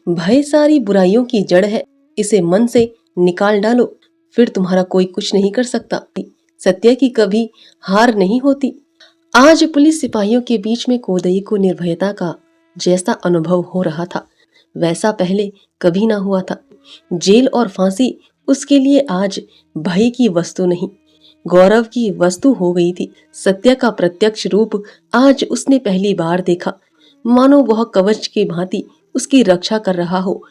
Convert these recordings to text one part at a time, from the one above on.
भय सारी बुराइयों की जड़ है, इसे मन से निकाल डालो, फिर तुम्हारा कोई कुछ नहीं कर सकता। सत्य की कभी हार नहीं होती। आज पुलिस सिपाहियों के बीच में कोदई को निर्भयता का जैसा अनुभव हो रहा था, वैसा पहले कभी ना हुआ था। जेल और फांसी उसके लिए आज भय की वस्तु नहीं, गौरव की वस्तु हो गई थी। सत्य का प्रत्यक्ष रूप आज उसने पहली बार देखा, मानो वह कवच की भांति उसकी रक्षा कर रहा हो।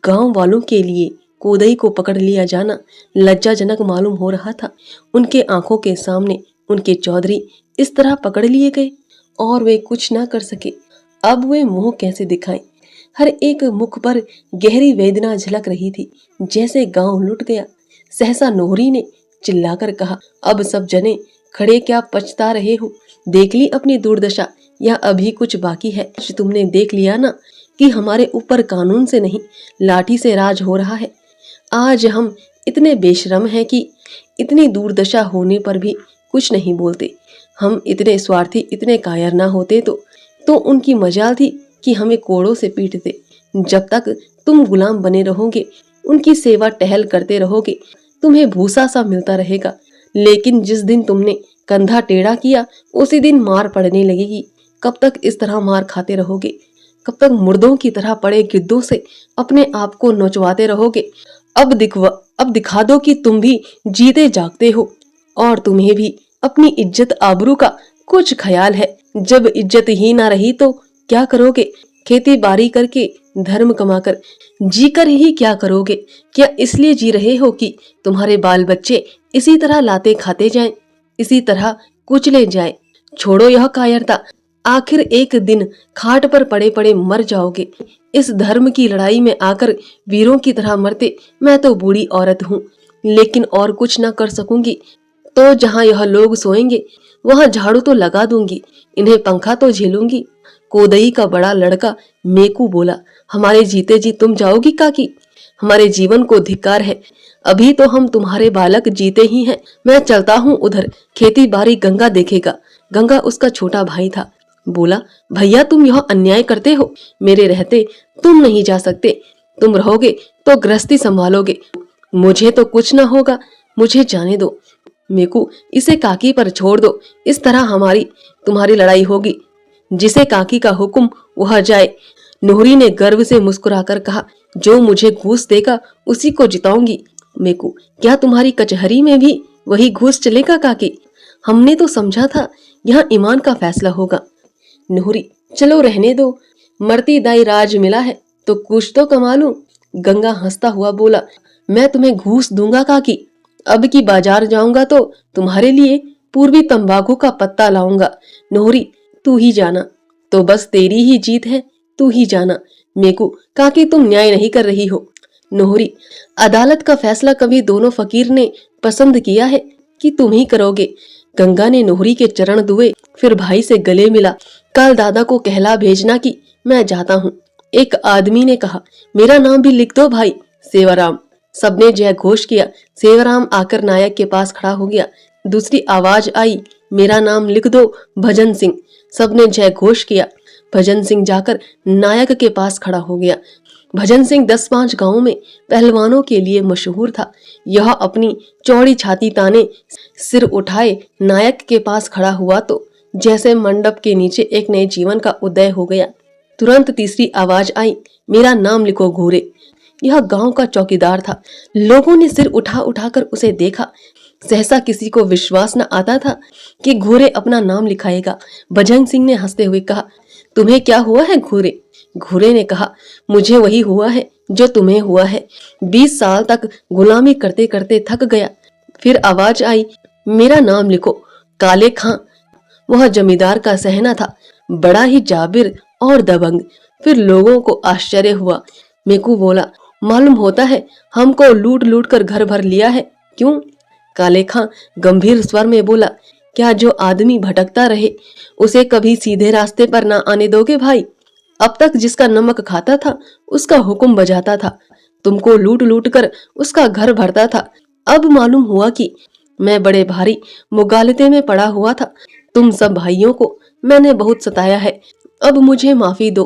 गांव वालों के लिए कोदई को पकड़ लिया जाना लज्जाजनक मालूम हो रहा था। उनके आंखों के सामने उनके चौधरी इस तरह पकड़ लिए गए और वे कुछ ना कर सके। अब वे मुंह कैसे दिखाएं? हर एक मुख पर गहरी वेदना झलक रही थी, जैसे गांव लुट गया। सहसा नोहरी ने चिल्लाकर कहा, अब सब जने खड़े क्या पछता रहे हो? देख ली अपनी दुर्दशा, या अभी कुछ बाकी है? तुमने देख लिया ना कि हमारे ऊपर कानून से नहीं लाठी से राज हो रहा है। आज हम इतने बेशरम हैं कि इतनी दुर्दशा होने पर भी कुछ नहीं बोलते। हम इतने स्वार्थी, इतने कायर ना होते तो उनकी मजाल थी कि हमें कोड़ों से पीटते। जब तक तुम गुलाम बने रहोगे, उनकी सेवा टहल करते रहोगे, तुम्हें भूसा सा मिलता रहेगा। लेकिन जिस दिन तुमने कंधा टेढ़ा किया, उसी दिन मार पड़ने लगेगी। कब तक इस तरह मार खाते रहोगे? कब तक मुर्दों की तरह पड़े गिद्धों से अपने आप को नोचवाते रहोगे? अब दिखा दो कि तुम भी जीते जागते हो और तुम्हें भी अपनी इज्जत आबरू का कुछ ख्याल है। जब इज्जत ही ना रही तो क्या करोगे? खेती बाड़ी करके, धर्म कमाकर, जीकर ही क्या करोगे? क्या इसलिए जी रहे हो कि तुम्हारे बाल बच्चे इसी तरह लाते खाते जाएं, इसी तरह कुचले जाएं? छोड़ो यह कायरता, आखिर एक दिन खाट पर पड़े पड़े मर जाओगे। इस धर्म की लड़ाई में आकर वीरों की तरह मरते। मैं तो बूढ़ी औरत हूँ, लेकिन और कुछ न कर सकूंगी, तो जहाँ यह लोग सोएंगे वहां झाड़ू तो लगा दूंगी, इन्हें पंखा तो झेलूंगी। कोदई का बड़ा लड़का मेकू बोला, हमारे जीते जी तुम जाओगी काकी? हमारे जीवन को धिक्कार है। अभी तो हम तुम्हारे बालक जीते ही हैं। मैं चलता हूँ उधर, खेती बाड़ी गंगा देखेगा। गंगा उसका छोटा भाई था। बोला, भैया तुम यह अन्याय करते हो, मेरे रहते तुम नहीं जा सकते। तुम रहोगे तो गृहस्थी संभालोगे, मुझे तो कुछ ना होगा। मुझे जाने दो मेकू, इसे काकी पर छोड़ दो। इस तरह हमारी तुम्हारी लड़ाई होगी, जिसे काकी का हुक्म वह जाए। नोहरी ने गर्व से मुस्कुराकर कहा, जो मुझे घूस देगा उसी को जिताऊंगी। मेकू, क्या तुम्हारी कचहरी में भी वही घूस चलेगा काकी? हमने तो समझा था यहाँ ईमान का फैसला होगा। नोहरी, चलो रहने दो, मरती दाई राज मिला है तो कुछ तो कमा लूं। गंगा हंसता हुआ बोला, मैं तुम्हें घूस दूंगा काकी। अब की बाजार जाऊंगा तो तुम्हारे लिए पूर्वी तंबाकू का पत्ता लाऊंगा। नोहरी, तू ही जाना, तो बस तेरी ही जीत है, तू ही जाना। मेकू, काकी तुम न्याय नहीं कर रही हो। नोहरी, अदालत का फैसला कभी दोनों फकीर ने पसंद किया है कि तुम ही करोगे? गंगा ने नोहरी के चरण दुए, फिर भाई से गले मिला। कल दादा को कहला भेजना कि मैं जाता हूँ। एक आदमी ने कहा, मेरा नाम भी लिख दो भाई, सेवाराम। सबने जय घोष किया। सेवाराम आकर नायक के पास खड़ा हो गया। दूसरी आवाज आई, मेरा नाम लिख दो भजन सिंह। सबने जय घोष किया। भजन सिंह जाकर नायक के पास खड़ा हो गया। भजन सिंह 10-5 गांवों में पहलवानों के लिए मशहूर था। यह अपनी चौड़ी छाती ताने सिर उठाए नायक के पास खड़ा हुआ तो जैसे मंडप के नीचे एक नए जीवन का उदय हो गया। तुरंत तीसरी आवाज आई, मेरा नाम लिखो घूरे। यह गांव का चौकीदार था। लोगों ने सिर उठा उठाकर उसे देखा। सहसा किसी को विश्वास न आता था कि घूरे अपना नाम लिखाएगा। भजन सिंह ने हंसते हुए कहा, तुम्हें क्या हुआ है घूरे? घूरे ने कहा, मुझे वही हुआ है जो तुम्हें हुआ है। 20 साल तक गुलामी करते करते थक गया। फिर आवाज आई, मेरा नाम लिखो काले खां। वह जमींदार का सहना था, बड़ा ही जाबिर और दबंग। फिर लोगों को आश्चर्य हुआ। मेकू बोला, मालूम होता है हमको लूट लूट कर घर भर लिया है, क्यों? काले खां गंभीर स्वर में बोला, क्या जो आदमी भटकता रहे उसे कभी सीधे रास्ते पर ना आने दोगे भाई? अब तक जिसका नमक खाता था उसका हुक्म बजाता था, तुमको लूट लूट कर उसका घर भरता था। अब मालूम हुआ कि मैं बड़े भारी मुगालते में पड़ा हुआ था। तुम सब भाइयों को मैंने बहुत सताया है। अब मुझे माफी दो।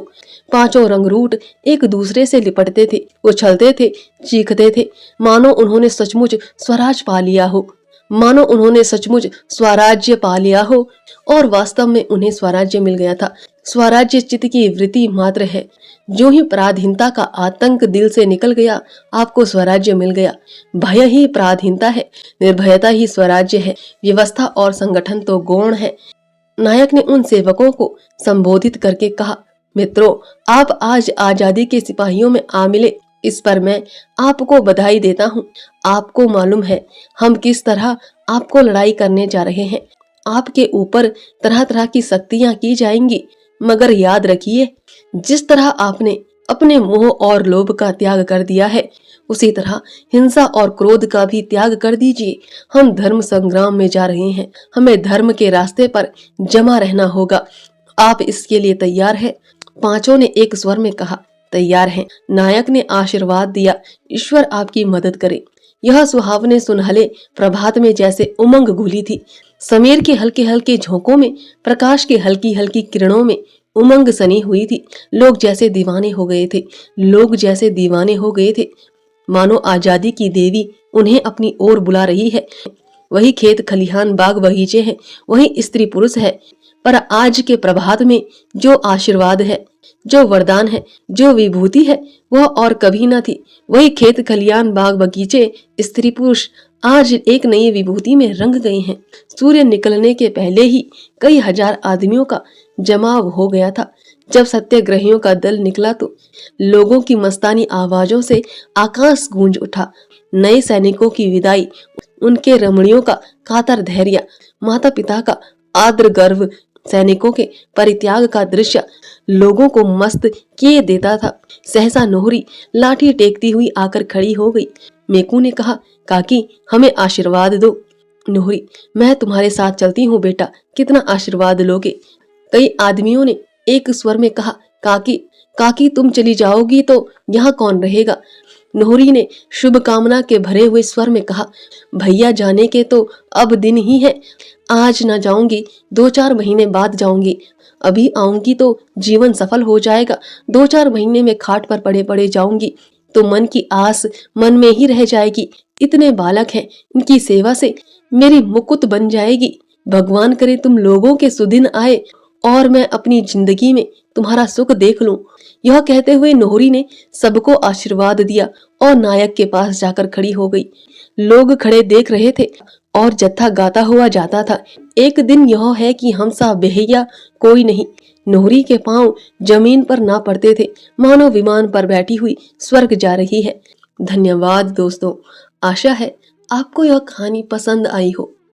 पांचों रंगरूट एक दूसरे से लिपटते थे, उछलते थे, चीखते थे, मानो उन्होंने सचमुच स्वराज पा लिया हो, मानो उन्होंने सचमुच स्वराज्य पा लिया हो। और वास्तव में उन्हें स्वराज्य मिल गया था। स्वराज्य चित्त की वृत्ति मात्र है। जो ही पराधीनता का आतंक दिल से निकल गया, आपको स्वराज्य मिल गया। भय ही पराधीनता है, निर्भयता ही स्वराज्य है। व्यवस्था और संगठन तो गौण है। नायक ने उन सेवकों को संबोधित करके कहा, मित्रों, आप आज आजादी के सिपाहियों में आ मिले, इस पर मैं आपको बधाई देता हूँ। आपको मालूम है हम किस तरह आपको लड़ाई करने जा रहे हैं। आपके ऊपर तरह तरह की सख्तियां की जाएंगी, मगर याद रखिए, जिस तरह आपने अपने मोह और लोभ का त्याग कर दिया है, उसी तरह हिंसा और क्रोध का भी त्याग कर दीजिए। हम धर्म संग्राम में जा रहे हैं, हमें धर्म के रास्ते पर जमा रहना होगा। आप इसके लिए तैयार हैं? पांचों ने एक स्वर में कहा, तैयार हैं। नायक ने आशीर्वाद दिया, ईश्वर आपकी मदद करे। यह सुहावने सुनहले प्रभात में जैसे उमंग घुली थी। समीर के हल्के हल्के झोंकों में, प्रकाश के हल्की हल्की किरणों में उमंग सनी हुई थी। लोग जैसे दीवाने हो गए थे, लोग जैसे दीवाने हो गए थे, मानो आजादी की देवी उन्हें अपनी ओर बुला रही है। वही खेत खलिहान बाग बगीचे हैं, वही स्त्री पुरुष है, पर आज के प्रभात में जो आशीर्वाद है, जो वरदान है, जो विभूति है, वह और कभी न थी। वही खेत खलियान बाग बगीचे स्त्री पुरुष आज एक नई विभूति में रंग गए हैं। सूर्य निकलने के पहले ही कई हजार आदमियों का जमाव हो गया था। जब सत्याग्रहियों का दल निकला तो लोगों की मस्तानी आवाजों से आकाश गूंज उठा। नए सैनिकों की विदाई, उनके रमणियों का कातर धैर्य, माता पिता का आदर गर्व, सैनिकों के परित्याग का दृश्य लोगों को मस्त किए देता था। सहसा नोहरी लाठी टेकती हुई आकर खड़ी हो गई। मेकू ने कहा, काकी हमें आशीर्वाद दो। नोहरी, मैं तुम्हारे साथ चलती हूँ बेटा, कितना आशीर्वाद लोगे? कई आदमियों ने एक स्वर में कहा, काकी काकी तुम चली जाओगी तो यहाँ कौन रहेगा? नोहरी ने शुभ कामना के भरे हुए स्वर में कहा, भैया जाने के तो अब दिन ही है। आज न जाऊंगी, 2-4 महीने बाद जाऊंगी। अभी आऊंगी तो जीवन सफल हो जाएगा। 2-4 महीने में खाट पर पड़े पड़े जाऊंगी तो मन की आस मन में ही रह जाएगी। इतने बालक हैं, इनकी सेवा से मेरी मुकुट बन जाएगी। भगवान करे तुम लोगों के सुदिन आए और मैं अपनी जिंदगी में तुम्हारा सुख देख लूं। यह कहते हुए नोहरी ने सबको आशीर्वाद दिया और नायक के पास जाकर खड़ी हो गई। लोग खड़े देख रहे थे और जत्था गाता हुआ जाता था, एक दिन यह है कि हम सा बेहया कोई नहीं। नोहरी के पांव जमीन पर ना पड़ते थे, मानो विमान पर बैठी हुई स्वर्ग जा रही है। धन्यवाद दोस्तों, आशा है आपको यह कहानी पसंद आई हो।